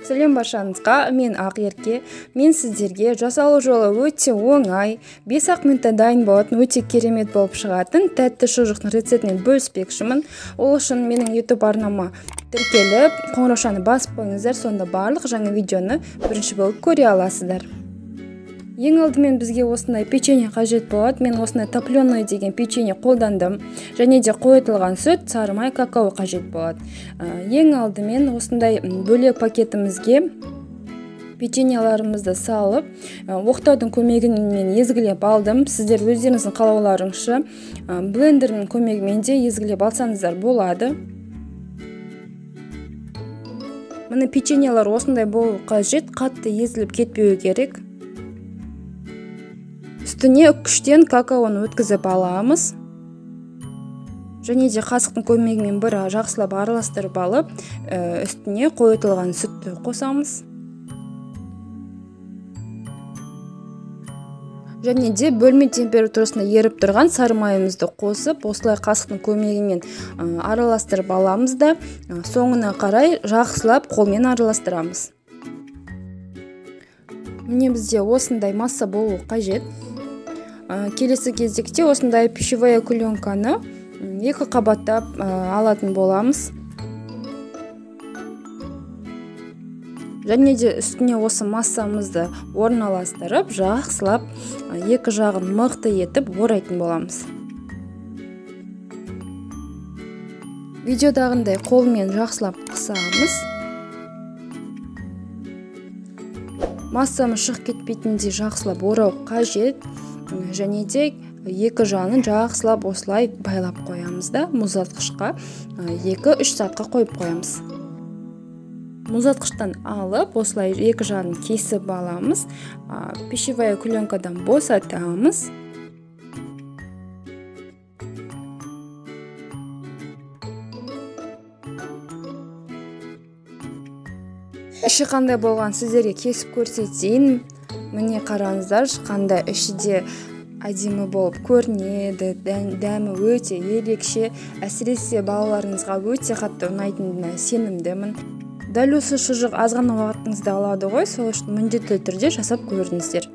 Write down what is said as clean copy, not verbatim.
Сәлем баршаңызға, мен Ақерке. Мен сіздерге жасалу жолы өте оңай, 5 минутта дайын болатын, өте керемет болып шығатын тәтті шұжықтың рецептінен бөліспекшімін. Ол үшін менің YouTube арнама тіркеліп, қоңыраушаны басып қойыңыздар, сонда барлық жаңа видеоны бірінші болып көре аласыздар. Ең алдымен бізге осындай печенье қажет болады. Мен осындай топленое деген печенье қолдандым. Және де қойытылған сүт, сары май, какао қажет болады. Ең алдымен осындай бөлек пакетімізге печеньеларымызды салып, оқтаудың көмегімен езгілеп алдым. Сіздер өздеріңіздің қалауларыңызша блендердің көмегімен де езгілеп алсаңыздар болады. Міне печеньелар осындай болу қажет, қатты езіліп кетпеуі керек. Үстіне үккіштен какаоны өткізіп аламыз. Және де қасықтың көмегімен бір жақсылап араластырып алып, үстіне қойытылған сүтті қосамыз. Және де бөлме температурасында еріп тұрған сары майымызды қосып, осылай қасықтың көмегімен араластырып аламыз да, соңына қарай жақсылап қолмен араластырамыз. Міне бізде осындай масса болу қажет. Келесі кезекте осындай пищевая пленканы екі қабаттап алатын боламыз. Және де үстіне осы массамызды орналастырып, жақсылап екі жағын мықты етіп орайтын боламыз. Видеодағындай қолмен жақсылап қысамыз. Массамыз шығып кетпейтіндей жақсылап орау қажет. Және де екі жағын жақсылап осылай байлап қоямыз да, мұздатқышқа 2-3 сағатқа қойып қоямыз. Мұздатқыштан алып, осылай екі жағын кесіп аламыз. Пищевая пленкадан босатамыз. Іші қандай болған сіздерге кесіп көрсетейін. Міне қараңыздар, қандай іші де әдемі болып көрінеді, дәмі өте ерекше, әсіресе балаларыңызға өте қатты ұнайтынына сенімдімін. Дәл осы шұжық аз ғана уақытыңызды алады ғой, сол үшін міндетті түрде жасап көріңіздер.